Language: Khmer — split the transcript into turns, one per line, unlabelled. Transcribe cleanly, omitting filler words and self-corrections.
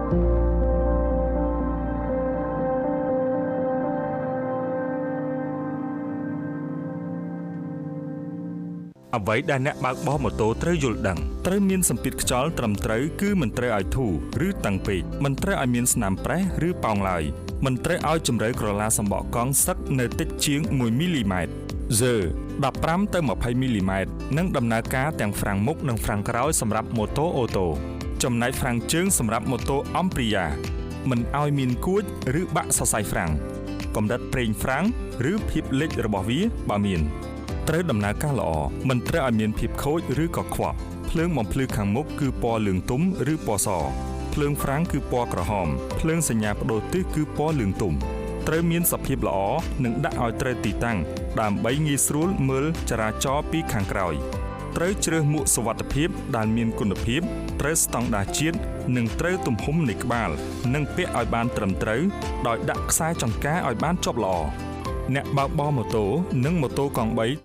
អ្វីដែលអ្នកបើកបរម៉ូតូត្រូវយល់ដឹងត្រូវមានសម្ពាធខ្យល់ត្រឹមត្រូវគឺមិនត្រូវឲ្យធូរឬតឹងពេកមិនត្រូវឲ្យមានស្នាមប្រេះឬប៉ោងឡើយមិនត្រូវឲ្យជម្រៅក្រឡាសំបកកង់សឹកនៅតិចជាង1មីលីម៉ែត្រ15ទៅ20មីលីម៉ែត្រនិងដំណើរការទាំងហ្វ្រាំងមុខនិងហ្វ្រាំងក្រោយសម្រាប់ម៉ូតូអូតូចំណែកហ្វ្រាំងជើងសម្រាប់ម៉ូតូអំព្រីយ៉ាមិនឲ្យមានគួចឬបាក់សរសៃហ្វ្រាំងកម្រិតប្រេងហ្វ្រាំងឬភាពលិចរបស់វាបើមានត្រូវដំណើរការល្អមិនត្រូវឲ្យមានភាពខូចឬក៏ខ្វក់ភ្លើងបំភ្លឺខាងមុខគឺពណ៌លឿងទុំឬពណ៌សភ្លើងហ្វ្រាំងគឺពណ៌ក្រហមភ្លើងសញ្ញាប្ដូរទិសគឺពណ៌លឿងទុំត្រូវមានសភាពល្អនិងដាក់ឲ្យត្រូវទីតាំងដើម្បីងាយស្រួលមើលចរាចរណ៍ពីខាងក្រោយត្រូវជ្រើសមួកសុវត្ថិភាពដែលមានគុណភាពត្រូវស្តង់ដារជាតិនិងត្រូវទំហំនៃក្បាលនិងពាក់ឲ្យបានត្រឹមត្រូវដោយដាក់ខ្សែចង្កាឲ្យបានជាប់ល្អអ្នកបើកបរម៉ូតូនិងម៉ូតូកង់3